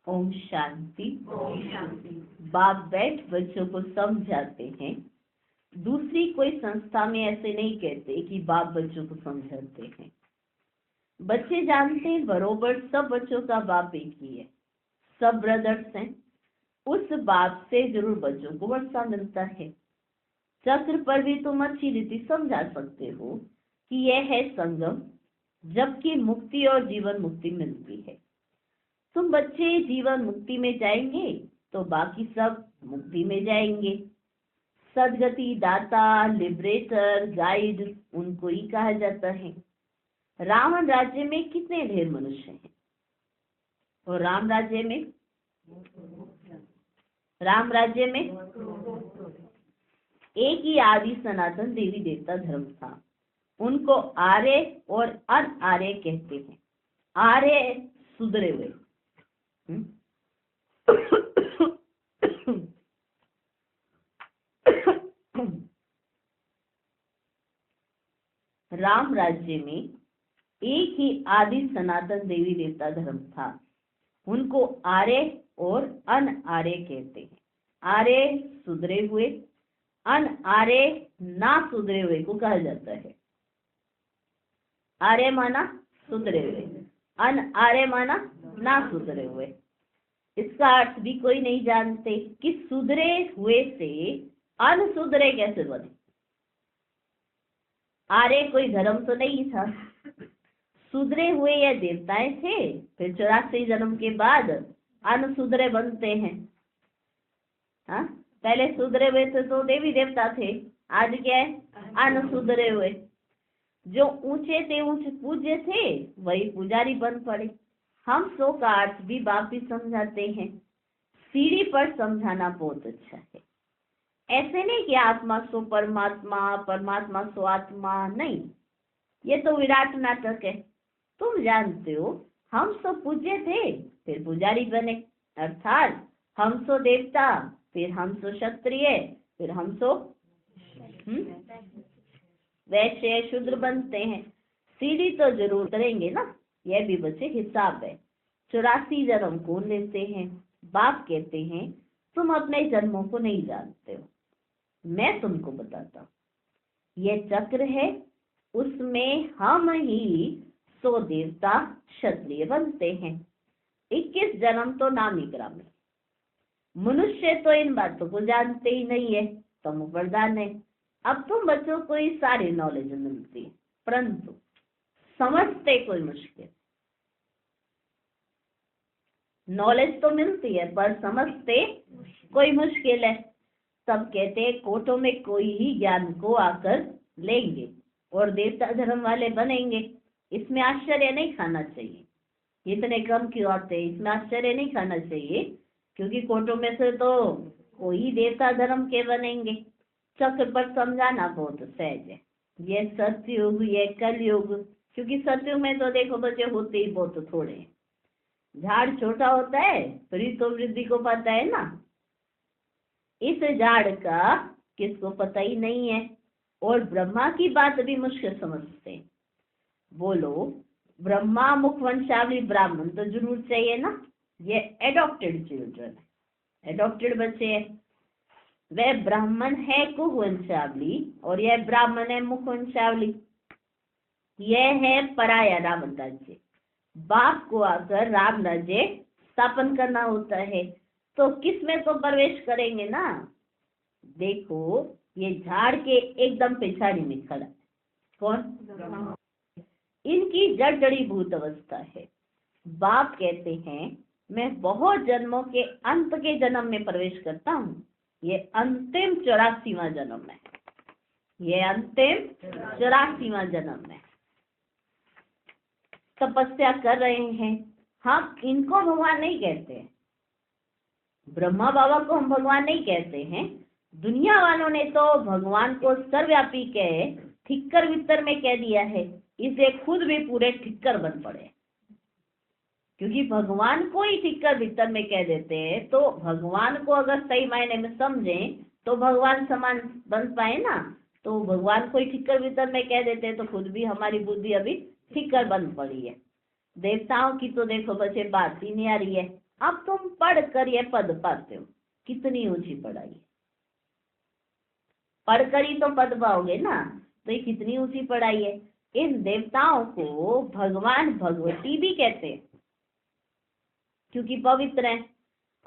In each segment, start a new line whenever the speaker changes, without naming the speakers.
ओम शांति।
ओम शांति।
बाप बैठ बच्चों को समझाते हैं। दूसरी कोई संस्था में ऐसे नहीं कहते कि बाप बच्चों को समझाते हैं। बच्चे जानते हैं बरोबर सब बच्चों का बाप एक ही है, सब ब्रदर्स हैं। उस बाप से जरूर बच्चों को वर्षा मिलता है। चक्र पर भी तुम अच्छी रीति समझा सकते हो कि यह है संगम, जबकि मुक्ति और जीवन मुक्ति मिलती है। तुम बच्चे जीवन मुक्ति में जाएंगे तो बाकी सब मुक्ति में जाएंगे। सदगति दाता, लिबरेटर, गाइड उनको ही कहा जाता है। रावण राज्य में कितने ढेर मनुष्य हैं और राम राज्य में एक ही आदि सनातन देवी देवता धर्म था। उनको आर्य और अनार्य कहते हैं। आर्य सुधरे हुए, राम राज्य में एक ही आदि सनातन देवी देवता धर्म था। उनको आर्य और अनार्य कहते हैं। आर्य सुधरे हुए, अनार्य ना सुधरे हुए को कहा जाता है। आर्य माना सुधरे हुए, अनार्य माना ना सुधरे हुए। इसका अर्थ भी कोई नहीं जानते कि सुधरे हुए से अनसुधरे कैसे बने। आर्य कोई धर्म तो नहीं था। सुधरे हुए या देवताएं थे, फिर 84 जन्म के बाद अनसुधरे बनते हैं। हाँ, पहले सुधरे हुए थे तो देवी देवता थे, आज क्या है? अनसुधरे हुए। जो ऊंचे थे, ऊंचे पूज्य थे, वही पुजारी बन पड़े। हम सो का अर्थ भी बाप भी समझाते हैं। सीढ़ी पर समझाना बहुत अच्छा है। ऐसे नहीं कि आत्मा सो परमात्मा, परमात्मा सो आत्मा, नहीं, ये तो विराट नाटक है। तुम जानते हो हम सो पूज्य थे, फिर पुजारी बने, अर्थात हम सो देवता, फिर हम सो क्षत्रिय, फिर हम सो वैश्य शूद्र बनते हैं। सीढ़ी तो जरूर करेंगे ना, यह भी बच्चे हिसाब है। 84 जन्म कौन लेते हैं? बाप कहते हैं तुम अपने जन्मों को नहीं जानते हो, मैं तुमको बताता हूँ। यह चक्र है, उसमें हम ही 100 देवता क्षत्रिय बनते हैं। 21 जन्म तो नामी ग्राम है। मनुष्य तो इन बातों को जानते ही नहीं है, तमो प्रधान है। अब तुम बच्चों को ये सारी नॉलेज मिलती है, परंतु समझते कोई मुश्किल। नॉलेज तो मिलती है पर समझते कोई मुश्किल है। सब कहते हैं कोटों में कोई ही ज्ञान को आकर लेंगे और देवता धर्म वाले बनेंगे। इसमें आश्चर्य नहीं खाना चाहिए। इतने कम क्यों आते हैं, इसमें आश्चर्य नहीं खाना चाहिए, क्योंकि कोटों में से तो कोई देवता धर्म के बनेंगे। चक्र पर समझाना बहुत सहज है। ये सतयुग, ये कलयुग, क्योंकि सतयुग में तो देखो बच्चे होते ही बहुत थोड़े हैं। झाड़ छोटा होता है फिर तो वृद्धि को पता है ना। इस झाड़ का किसको पता ही नहीं है। और ब्रह्मा की बात भी मुश्किल समझते हैं। बोलो, ब्रह्मा मुखवंशावली ब्राह्मण तो जरूर चाहिए ना। ये एडॉप्टेड चिल्ड्रन है, एडॉप्टेड बच्चे हैं। वह ब्राह्मण है कुवंशावली और यह ब्राह्मण है मुखवंशावली। यह है पराया राम राज्य। बाप को आकर राम राज्य स्थापन करना होता है, तो किस में तो प्रवेश करेंगे ना। देखो ये झाड़ के एकदम पिछाड़ी में खड़ा है कौन? इनकी जड़ जड़ीभूत अवस्था है। बाप कहते हैं मैं बहुत जन्मों के अंत के जन्म में प्रवेश करता हूँ। ये अंतिम 84वां जन्म है। ये अंतिम 84वां जन्म है। तपस्या कर रहे हैं। हम इनको भगवान नहीं कहते हैं, ब्रह्मा बाबा को हम भगवान नहीं कहते हैं। दुनिया वालों ने तो भगवान को सर्वव्यापी कह ठिक्कर वित्तर में कह दिया है, इसे खुद भी पूरे ठिक्कर बन पड़े। क्योंकि भगवान को ही ठिक्कर वित्तर में कह देते हैं, तो भगवान को अगर सही मायने में समझें तो भगवान समान बन पाए ना। तो भगवान को ही ठिक्कर वित्तर में कह देते हैं, तो खुद भी हमारी बुद्धि अभी ठिक्कर बन पड़ी है। देवताओं की तो देखो बच्चे बात ही नहीं आ रही है। अब तुम पढ़कर ये पद पाते हो, कितनी ऊंची पढ़ाई। पढ़कर ही तो पद पाओगे ना, तो ये कितनी ऊंची पढ़ाई है। इन देवताओं को भगवान भगवती भी कहते हैं क्योंकि पवित्र हैं,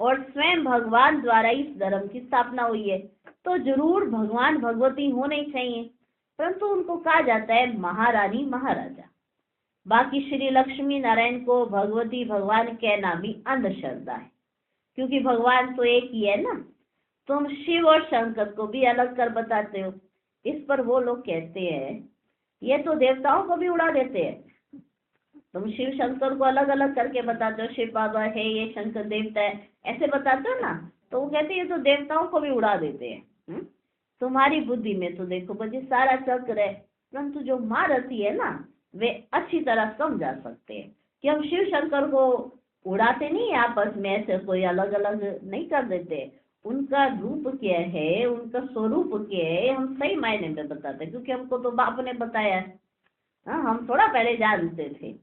और स्वयं भगवान द्वारा इस धर्म की स्थापना हुई है, तो जरूर भगवान भगवती होने चाहिए। परंतु उनको कहा जाता है महारानी महाराजा। बाकी श्री लक्ष्मी नारायण को भगवती भगवान कहना भी अंधश्रद्धा है, क्योंकि भगवान तो एक ही है ना। तुम शिव और शंकर को भी अलग कर बताते हो। इस पर वो लोग कहते हैं ये तो देवताओं को भी उड़ा देते हैं। तुम शिव शंकर को अलग अलग करके बताते हो, शिव बाबा है, ये शंकर देवता है, ऐसे बताते हो ना, तो वो कहते हैं ये तो देवताओं को भी उड़ा देते हैं। तुम्हारी बुद्धि में तो देखो बच्चे सारा चक्र है, परंतु जो महारथी है ना वे अच्छी तरह समझा सकते हैं कि हम शिव शंकर को उड़ाते नहीं, आपस में ऐसे कोई अलग अलग नहीं कर देते। उनका रूप क्या है, उनका स्वरूप क्या है, हम सही मायने में बताते हैं, क्योंकि हमको तो बाप ने बताया है। हम थोड़ा पहले जानते थे,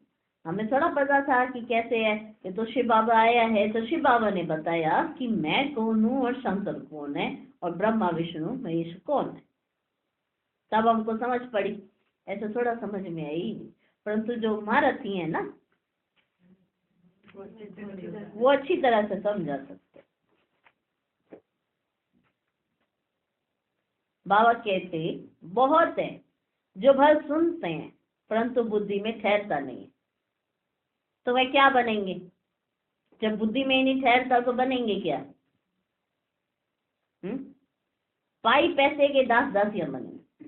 हमें थोड़ा पता था कि कैसे है। ये तो शिव बाबा आया है तो शिव बाबा ने बताया कि मैं कौन हूँ और शंकर कौन है और ब्रह्मा विष्णु महेश कौन है, तब हमको समझ पड़ी। ऐसे थोड़ा समझ में आई। परंतु जो महारथी है ना वो अच्छी तरह से समझा सकते। बाबा कहते बहुत है जो भल सुनते हैं परंतु बुद्धि में ठहरता नहीं, तो वह क्या बनेंगे। जब बुद्धि में ही नहीं ठहरता तो बनेंगे क्या। पाई पैसे के दास दासियां बनेंगे,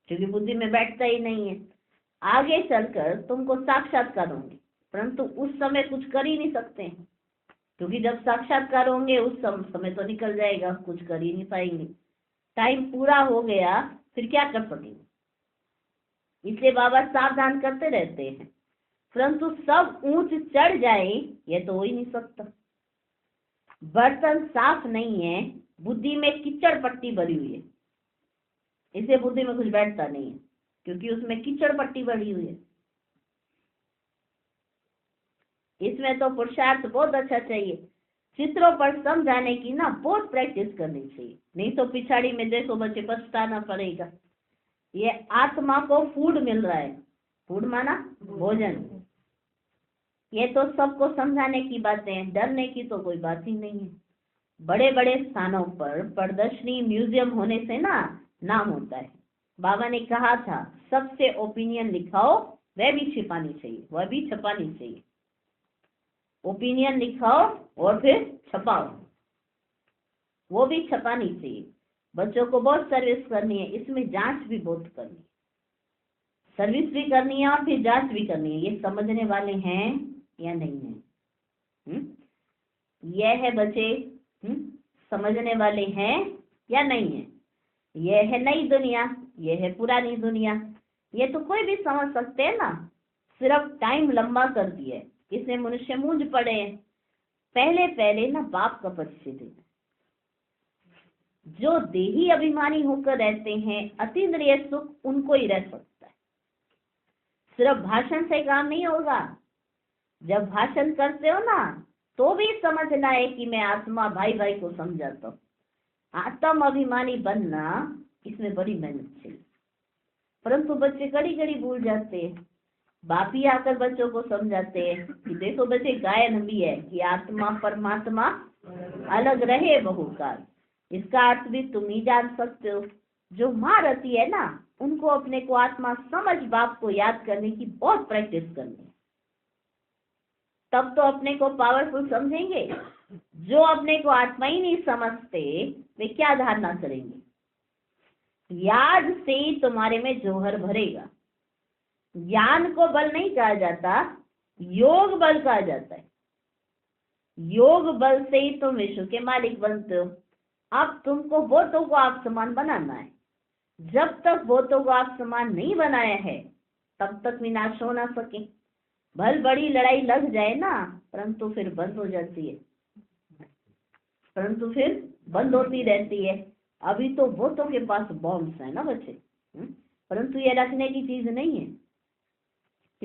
क्योंकि बुद्धि में बैठता ही नहीं है। आगे चलकर तुमको साक्षात्कार होंगे, परंतु उस समय कुछ कर ही नहीं सकते, क्योंकि जब साक्षात्कार होंगे उस समय तो निकल जाएगा, कुछ कर ही नहीं पाएंगे। टाइम पूरा हो गया फिर क्या कर सकेंगे। इसलिए बाबा सावधान करते रहते हैं, परंतु सब ऊंच चढ़ जाए ये तो हो ही नहीं सकता। बर्तन साफ नहीं है, बुद्धि में कीचड़ पट्टी भरी हुई है, इससे बुद्धि में कुछ बैठता नहीं है, क्योंकि उसमें कीचड़ पट्टी भरी हुई है। इसमें तो पुरुषार्थ बहुत अच्छा चाहिए। चित्रों पर समझाने की ना बहुत प्रैक्टिस करनी चाहिए, नहीं तो पिछाड़ी में देखो बच्चे पछताना पड़ेगा। ये आत्मा को फूड मिल रहा है, फूड माना भोजन। ये तो सबको समझाने की बातें हैं, डरने की तो कोई बात ही नहीं है। बड़े बड़े स्थानों पर प्रदर्शनी म्यूजियम होने से ना नाम होता है। बाबा ने कहा था सबसे ओपिनियन लिखाओ, वह भी छिपानी चाहिए, वह भी छपानी चाहिए। ओपिनियन लिखाओ और फिर छपाओ, वो भी छपानी चाहिए। बच्चों को बहुत सर्विस करनी है, इसमें जांच भी बहुत करनी है। सर्विस भी करनी है और फिर जांच भी करनी है, ये समझने वाले हैं या नहीं है। यह है बच्चे समझने वाले हैं या नहीं है। यह है नई दुनिया, यह है पुरानी दुनिया, ये तो कोई भी समझ सकते हैं ना, सिर्फ टाइम लंबा कर दिया है, इसमें मनुष्य मूंझ पड़े हैं। पहले पहले ना बाप का परिचय देना। जो देही अभिमानी होकर रहते हैं अतीन्द्रिय सुख उनको ही रह सकता है। सिर्फ भाषण से काम नहीं होगा। जब भाषण करते हो ना तो भी समझना है कि मैं आत्मा भाई भाई को समझाता हूँ। आत्म अभिमानी बनना इसमें बड़ी मेहनत चाहिए, परंतु बच्चे कड़ी कड़ी भूल जाते हैं। बाप ही आकर बच्चों को समझाते हैं कि देखो बच्चे गायन भी है कि आत्मा परमात्मा अलग रहे बहुकाल, इसका अर्थ भी तुम ही जान सकते हो। जो महारथी है ना उनको अपने को आत्मा समझ बाप को याद करने की बहुत प्रैक्टिस करनी है, तब तो अपने को पावरफुल समझेंगे। जो अपने को आत्मा ही नहीं समझते वे क्या धारणा करेंगे। याद से ही तुम्हारे में जौहर भरेगा। ज्ञान को बल नहीं कहा जाता, योग बल कहा जाता है। योग बल से ही तुम विश्व के मालिक बनते हो। अब तुमको भूतों को आप समान बनाना है। जब तक भूतों को आप समान नहीं बनाया है तब तक विनाश हो ना सके। भल बड़ी लड़ाई लग जाए ना परंतु फिर बंद हो जाती है, परंतु फिर बंद होती रहती है। अभी तो भूतों के पास बॉम्ब्स है ना बच्चे, परंतु ये रखने की चीज नहीं है।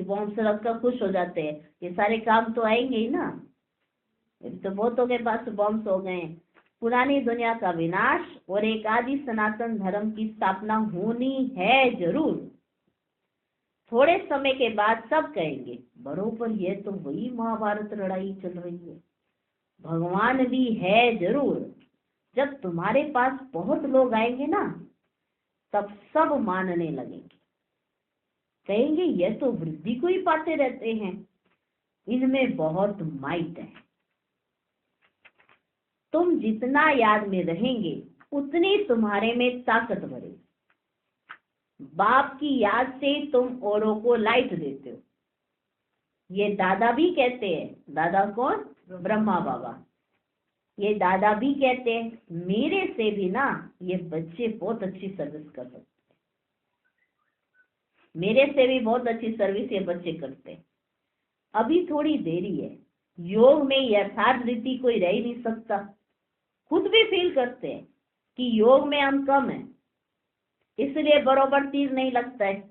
कि बॉम्ब से रखकर खुश हो जाते हैं। ये सारे काम तो आएंगे ही ना। तो बहुतों के पास बॉम्ब्स हो गए हैं। पुरानी दुनिया का विनाश और एक आदि सनातन धर्म की स्थापना होनी है जरूर। थोड़े समय के बाद सब कहेंगे बरोबर ये तो वही महाभारत लड़ाई चल रही है। भगवान भी है जरूर। जब तुम्हारे पास बहुत लोग आएंगे ना तब सब मानने लगेंगे, कहेंगे ये तो वृद्धि को ही पाते रहते हैं, इनमें बहुत माइट है। तुम जितना याद में रहेंगे उतनी तुम्हारे में ताकत बढ़ेगी। बाप की याद से तुम औरों को लाइट देते हो। ये दादा भी कहते हैं। दादा कौन? ब्रह्मा बाबा। ये दादा भी कहते हैं मेरे से भी ना ये बच्चे बहुत अच्छी सर्विस कर सकते हैं। मेरे से भी बहुत अच्छी सर्विस ये बच्चे करते हैं। अभी थोड़ी देरी है। योग में यथार्थ रीति कोई रह ही नहीं सकता। खुद भी फील करते हैं कि योग में हम कम हैं, इसलिए बरोबर तीर नहीं लगता है।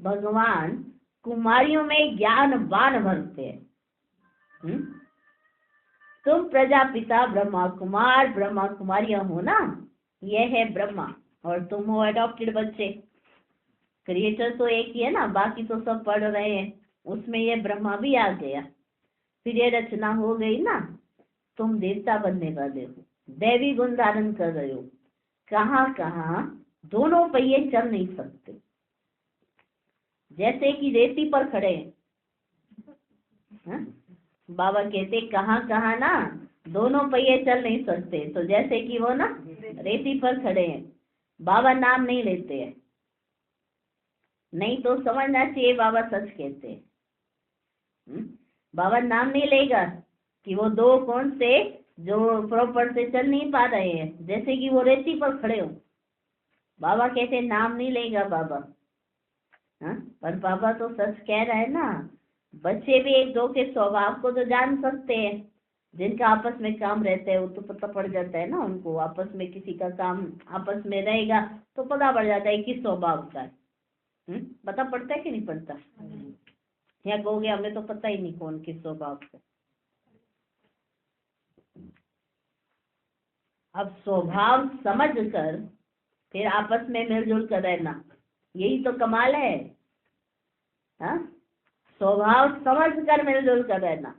भगवान कुमारियों में ज्ञान बाण भरते हैं। तुम प्रजापिता ब्रह्मा कुमार ब्रह्मा कुमारियां हो ना। यह है ब्रह्मा और तुम हो अडॉप्टेड बच्चे। क्रिएटर तो एक ही है ना, बाकी तो सब पढ़ रहे हैं। उसमें ये ब्रह्मा भी आ गया। फिर ये रचना हो गई ना, तुम देवता बनने वाले हो, दैवी गुण धारण कर रहे हो। कहाँ कहाँ दोनों पहिए चल नहीं सकते, जैसे कि रेती पर खड़े हैं। बाबा कहते कहाँ कहाँ ना दोनों पहिए चल नहीं सकते, तो जैसे कि वो ना रेती पर खड़े हैं। बाबा नाम नहीं लेते हैं, नहीं तो समझना चाहिए बाबा सच कहते हैं। बाबा नाम नहीं लेगा कि वो दो कौन से जो प्रॉपर से चल नहीं पा रहे हैं, जैसे कि वो रेती पर खड़े हो। बाबा कहते नाम नहीं लेगा बाबा। पर बाबा तो सच कह रहा है ना। बच्चे भी एक दो के स्वभाव को तो जान सकते हैं। जिनका आपस में काम रहता है वो तो पता पड़ जाता है ना उनको। आपस में किसी का काम आपस में रहेगा तो पता पड़ जाता है किस स्वभाव का है। पता पड़ता है कि नहीं पड़ता? या कहोगे हमें तो पता ही नहीं कौन किस स्वभाव का। अब स्वभाव समझ कर फिर आपस में मिलजुल कर रहना, यही तो कमाल है। स्वभाव समझ कर मिलजुल कर रहना।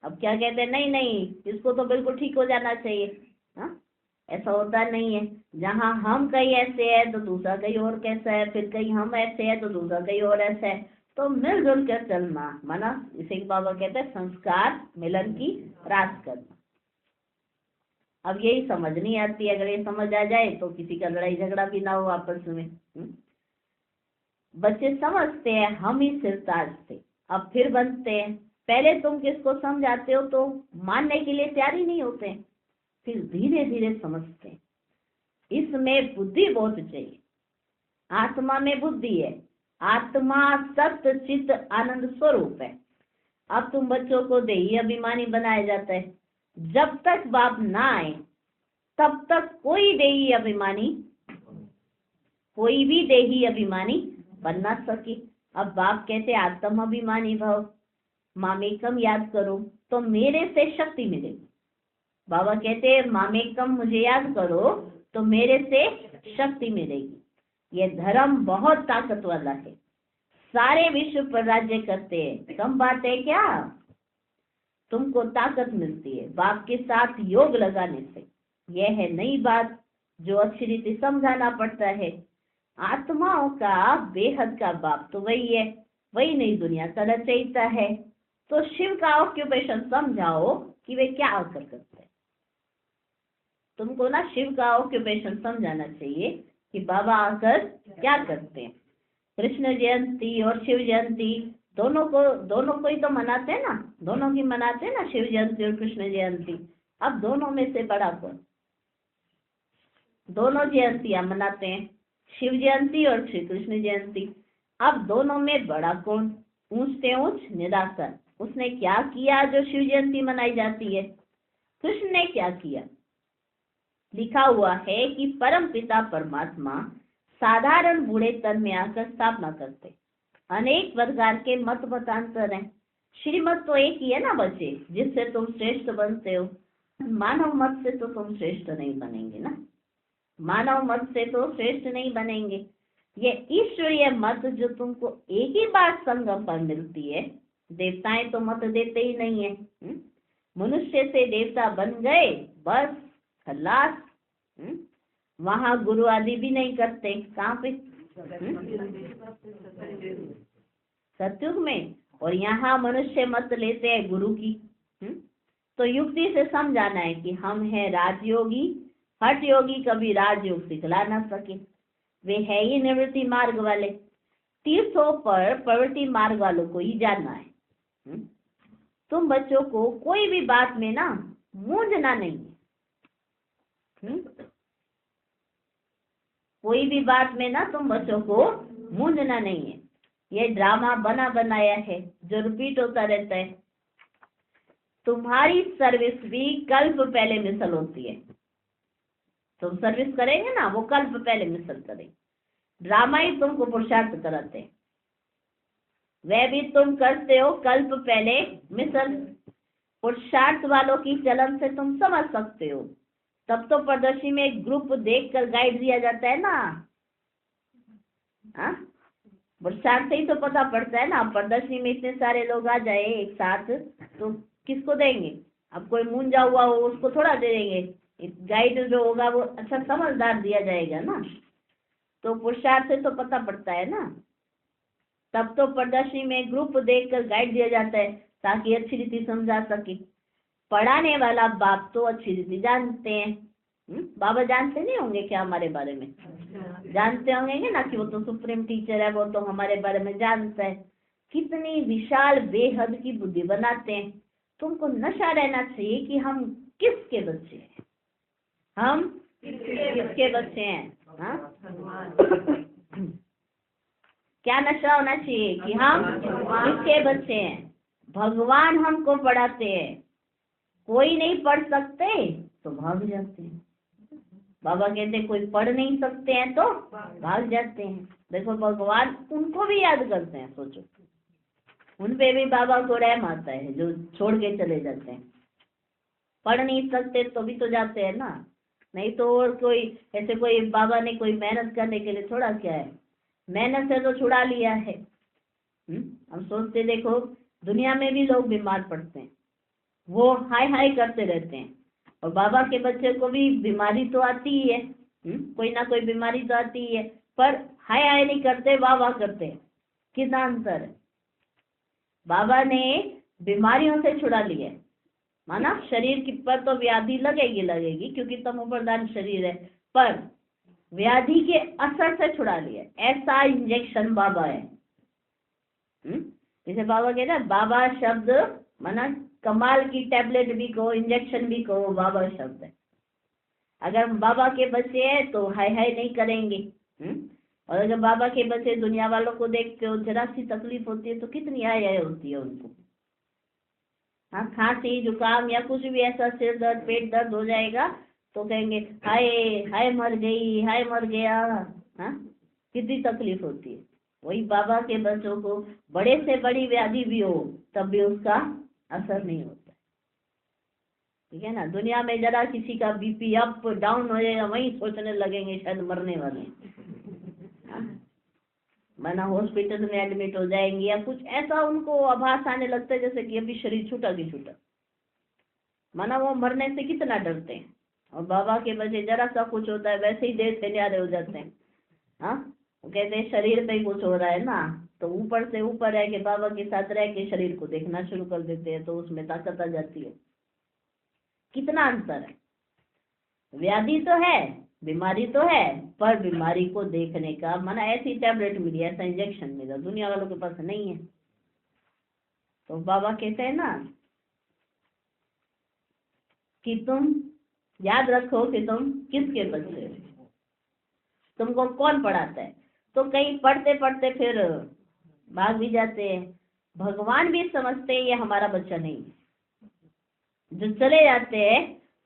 अब क्या कहते हैं, नहीं नहीं इसको तो बिल्कुल ठीक हो जाना चाहिए। ऐसा होता नहीं है। जहाँ हम कहीं ऐसे है तो दूसरा कहीं और कैसा है, फिर कहीं हम ऐसे है तो दूसरा कहीं और ऐसा है। तो मिलजुल कर चलना माना, इसे बाबा कहते हैं संस्कार मिलन की रास करना। अब यही समझ नहीं आती। अगर ये समझ आ जाए तो किसी का लड़ाई झगड़ा भी ना हो आपस में। बच्चे समझते हैं हम ही सिरताज थे, अब फिर बनते हैं। पहले तुम किसको समझाते हो तो मानने के लिए तैयार ही नहीं होते, फिर धीरे धीरे समझते हैं। इसमें बुद्धि बहुत चाहिए। आत्मा में बुद्धि है। आत्मा सत्य चित्त आनंद स्वरूप है। अब तुम बच्चों को देही अभिमानी बनाया जाता है। जब तक बाप ना आए तब तक कोई देही अभिमानी, कोई भी देही अभिमानी बन ना सके। अब बाप कहते आत्म अभिमानी भव, मामेकम याद करो तो मेरे से शक्ति मिलेगी। बाबा कहते मामेकम मुझे याद करो तो मेरे से शक्ति मिलेगी। ये धर्म बहुत ताकत वाला है, सारे विश्व पर राज्य करते हैं। कम बात है क्या? तुमको ताकत मिलती है बाप के साथ योग लगाने से। यह है नई बात जो अच्छी रीति समझाना पड़ता है। आत्माओं का बेहद का बाप तो वही है, वही नई दुनिया का रचयिता है। तो शिव का ऑक्यूपेशन समझाओ कि वे क्या आकर करते हैं। तुमको ना शिव का ऑक्यूपेशन समझाना चाहिए कि बाबा आकर क्या करते हैं। कृष्ण जयंती और शिव जयंती दोनों को ही तो मनाते हैं ना, दोनों की मनाते हैं ना, शिव जयंती और कृष्ण जयंती। अब दोनों में से बड़ा कौन? दोनों जयंतियां मनाते हैं, शिव जयंती और श्री कृष्ण जयंती। अब दोनों में बड़ा कौन? ऊंच से ऊंच निराकर। उसने क्या किया जो शिव जयंती मनाई जाती है? कृष्ण ने क्या किया? लिखा हुआ है कि परम पिता परमात्मा साधारण बूढ़े तन में आकर स्थापना करते। अनेक प्रकार के मत मतांतर हैं, श्रीमत तो एक ही है ना बच्चे, जिससे तुम श्रेष्ठ बनते हो। मानव मत से तो तुम श्रेष्ठ नहीं बनेंगे ना, मानव मत से तो श्रेष्ठ नहीं बनेंगे। ये ईश्वरीय मत जो तुमको एक ही बार संगम पर मिलती है, देवताएं तो मत देते ही नहीं है। मनुष्य से देवता बन गए बस खलास। वहां गुरु आदि भी नहीं करते। कहाँ पे? सतयुग में। और यहाँ मनुष्य मत लेते हैं गुरु की। तो युक्ति से समझाना है कि हम हैं राजयोगी, हठ योगी कभी राजयोग सिखला ना सके। वे है ही निवृत्ति मार्ग वाले। तीर्थों पर प्रवृत्ति मार्ग वालों को ही जानना है। तुम बच्चों को कोई भी बात में ना मूंझना नहीं है। कोई भी बात में ना तुम बच्चों को मूंझना नहीं है। ये ड्रामा बना बनाया है जो रिपीट होता रहता है। तुम्हारी सर्विस भी कल्प पहले मिसल होती है। तुम सर्विस करेंगे ना, वो कल्प पहले मिसल करेंगे। ड्रामा ही तुमको पुरुषार्थ कराते हैं, वह भी तुम करते हो कल्प पहले मिसल। पुरुषार्थ वालों की चलन से तुम समझ सकते हो। तब तो प्रदर्शनी में एक ग्रुप देखकर गाइड दिया जाता है ना। पुरुषार्थ से ही तो पता पड़ता है ना। प्रदर्शनी में इतने सारे लोग आ जाए एक साथ तो किसको देंगे? अब कोई मूंझा हुआ हो उसको थोड़ा दे देंगे। गाइड जो होगा वो अच्छा समझदार दिया जाएगा ना। तो पुरुषार्थ से तो पता पड़ता है ना। तब तो प्रदर्शनी में ग्रुप देखकर गाइड दिया जाता है ताकि अच्छी रीति समझा सके। पढ़ाने वाला बाप तो अच्छी रीति जानते हैं। बाबा जानते नहीं होंगे क्या हमारे बारे में? जानते होंगे ना कि वो तो सुप्रीम टीचर है, वो तो हमारे बारे में जानता है। कितनी विशाल बेहद की बुद्धि बनाते हैं। तुमको नशा रहना चाहिए कि हम किसके बच्चे हैं, हम किसके बच्चे हैं। क्या नशा होना चाहिए कि हम किसके बच्चे हैं। भगवान हमको पढ़ाते हैं। कोई नहीं पढ़ सकते तो भाग जाते हैं। बाबा कहते कोई पढ़ नहीं सकते हैं तो भाग जाते हैं। देखो भगवान उनको भी याद करते हैं। सोचो उन पे भी बाबा को रहम आता है जो छोड़ के चले जाते हैं। पढ़ नहीं सकते तो भी तो जाते हैं ना। नहीं तो और कोई ऐसे कोई बाबा ने कोई मेहनत करने के लिए थोड़ा क्या है, मेहनत से तो छुड़ा लिया है। हम सोचते देखो दुनिया में भी लोग बीमार पड़ते हैं, वो हाय हाय करते रहते हैं। और बाबा के बच्चे को भी बीमारी तो आती ही है, कोई ना कोई बीमारी तो आती ही है, पर हाय हाय नहीं करते, वाह वाह करते हैं। कितना अंतर है। बाबा ने बीमारियों से छुड़ा लिया। माना शरीर की पर तो व्याधि लगेगी क्योंकि तमो प्रधान शरीर है, पर व्याधि के असर से छुड़ा लिया। ऐसा इंजेक्शन बाबा है। जैसे बाबा कहते हैं बाबा शब्द माना कमाल की टैबलेट भी कहो, इंजेक्शन भी कहो, बाबा शब्द है। अगर बाबा के बच्चे हैं तो हाय हाय नहीं करेंगे। और अगर बाबा के बच्चे दुनिया वालों को देखते हो जरा सी तकलीफ होती है तो कितनी हाय हाय होती है उनको। हाँ, खांसी जुकाम या कुछ भी ऐसा सिर दर्द पेट दर्द हो जाएगा तो कहेंगे हाय हाय मर गई, हाय मर गया। हाँ, कितनी तकलीफ होती है। वही बाबा के बच्चों को बड़े से बड़ी व्याधि भी हो तब भी उसका असर नहीं होता। ठीक है ना। दुनिया में जरा किसी का बीपी अप डाउन हो जाएगा वहीं सोचने लगेंगे शायद मरने वाले। माना हॉस्पिटल में एडमिट हो जाएंगे या कुछ ऐसा उनको आभास आने लगता है जैसे कि अभी शरीर छूटा की छूटा। माना वो मरने से कितना डरते हैं। और बाबा के बच्चे जरा सा कुछ होता है वैसे ही देर से न्यारे हो जाते हैं। हाँ, वो कहते हैं शरीर पे कुछ हो रहा है ना तो ऊपर से ऊपर रह के बाबा के साथ रह के शरीर को देखना शुरू कर देते हैं तो उसमें ताकत आ जाती है। कितना अंतर है। व्याधि तो है, बीमारी तो है, पर बीमारी को देखने का माना ऐसी टैबलेट मिली, ऐसा इंजेक्शन मिला, दुनिया वालों के पास नहीं है। तो बाबा कहते हैं ना कि तुम याद रखो कि तुम किसके बच्चे हो, तुमको कौन पढ़ाता है। तो कहीं पढ़ते पढ़ते फिर भाग भी जाते हैं। भगवान भी समझते हैं ये हमारा बच्चा नहीं है। जो चले जाते हैं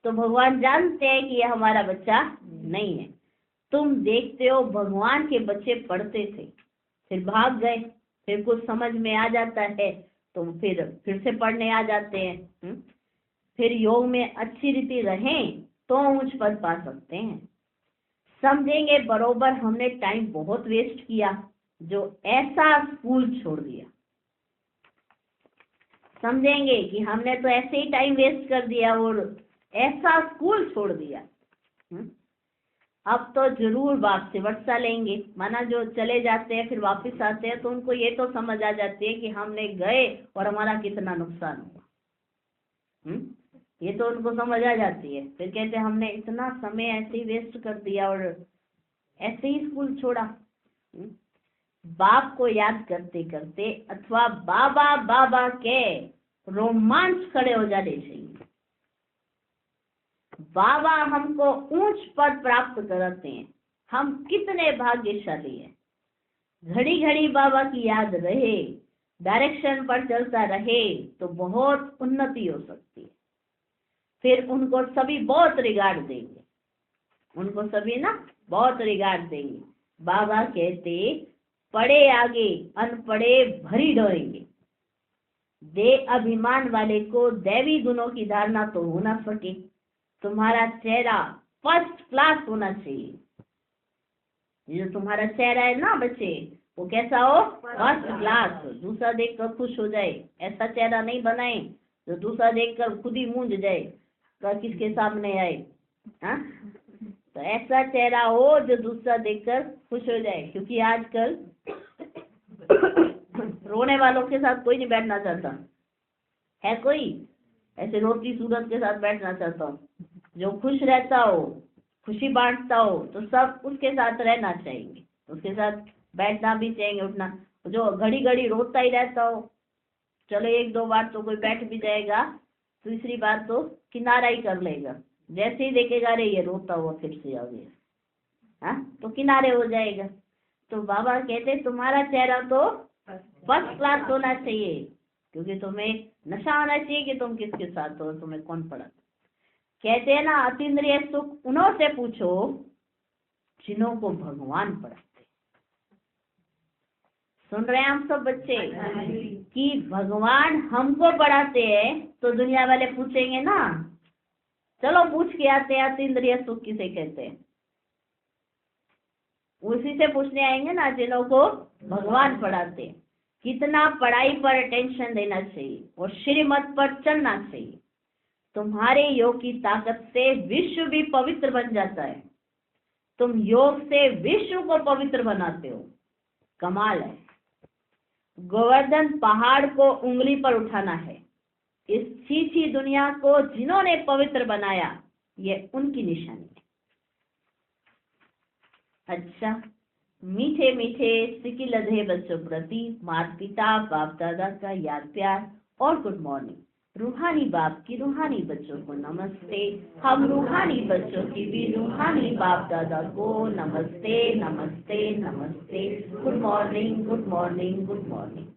तो भगवान जानते हैं कि ये हमारा बच्चा नहीं है। तुम देखते हो भगवान के बच्चे पढ़ते थे, फिर भाग गए, फिर कुछ समझ में आ जाता है तो फिर से पढ़ने आ जाते हैं। फिर योग में अच्छी रीति रहें तो ऊंच पद पा सकते हैं। समझेंगे बरोबर हमने टाइम बहुत वेस्ट किया, जो ऐसा स्कूल छोड़ दिया। समझेंगे कि हमने तो ऐसे ही टाइम वेस्ट कर दिया और ऐसा स्कूल छोड़ दिया। अब तो जरूर बाप से वर्षा लेंगे। माना जो चले जाते हैं फिर वापस आते हैं तो उनको ये तो समझ आ जाती है कि हमने गए और हमारा कितना नुकसान हुआ। ये तो उनको समझ आ जाती है। फिर कहते हैं हमने इतना समय ऐसे ही वेस्ट कर दिया और ऐसे ही स्कूल छोड़ा। बाप को याद करते करते अथवा बाबा बाबा के रोमांच खड़े हो जाने चाहिए। बाबा हमको ऊंच पद प्राप्त कराते हैं, हम कितने भाग्यशाली हैं। घड़ी घड़ी बाबा की याद रहे, डायरेक्शन पर चलता रहे तो बहुत उन्नति हो सकती है। फिर उनको सभी बहुत रिगार्ड देंगे, उनको सभी ना बहुत रिगार्ड देंगे। बाबा कहते पढ़े आगे अनपढ़े भरी डोरेंगे। दे अभिमान वाले को दैवी गुणों की धारणा तो हो ना सके। तुम्हारा चेहरा फर्स्ट क्लास होना चाहिए। जो तुम्हारा चेहरा है ना बच्चे, वो कैसा हो? First class. दूसरा देखकर खुश हो जाए, ऐसा चेहरा नहीं बनाए जो दूसरा देखकर खुद ही मूंझ जाए किसके सामने आए। हाँ, तो ऐसा चेहरा हो जो दूसरा देखकर खुश हो जाए। क्योंकि आजकल रोने वालों के साथ कोई नहीं बैठना चाहता है। कोई ऐसे रोती सूरत के साथ बैठना चाहता हो। जो खुश रहता हो, खुशी बांटता हो, तो सब उसके साथ रहना चाहिए, उसके साथ बैठना भी चाहिए, उठना। जो घड़ी घड़ी रोता ही रहता हो, चलो एक दो बार तो कोई बैठ भी जाएगा, तीसरी बार तो किनारा ही कर लेगा। जैसे ही देखेगा रे ये रोता हुआ फिर से आ गया, हाँ, तो किनारे हो जाएगा। तो बाबा कहते तुम्हारा चेहरा तो फर्स्ट क्लास होना चाहिए, क्योंकि तुम्हें नशा होना चाहिए कि तुम किसके साथ हो, तुम्हें कौन पढ़ा। कहते हैं ना अतीन्द्रिय सुख उन्हों से पूछो जिन्हों को भगवान पढ़ाते। सुन रहे हैं हम सब बच्चे कि भगवान हमको पढ़ाते हैं, तो दुनिया वाले पूछेंगे ना, चलो पूछ के आते हैं अतीन्द्रिय सुख किसे कहते हैं। उसी से पूछने आएंगे ना जिन्हों को भगवान पढ़ाते। कितना पढ़ाई पर अटेंशन देना चाहिए और श्रीमत पर चलना चाहिए। तुम्हारे योग की ताकत से विश्व भी पवित्र बन जाता है। तुम योग से विश्व को पवित्र बनाते हो, कमाल है। गोवर्धन पहाड़ को उंगली पर उठाना है। इस छीछी दुनिया को जिन्होंने पवित्र बनाया, ये उनकी निशानी है। अच्छा, मीठे मीठे सिकिलधे बच्चों प्रति माता पिता बाप दादा का याद प्यार और गुड मॉर्निंग। रूहानी बाप की रूहानी बच्चों को नमस्ते। हम रूहानी बच्चों की भी रूहानी बाप दादा को नमस्ते नमस्ते नमस्ते। Good morning good morning good morning.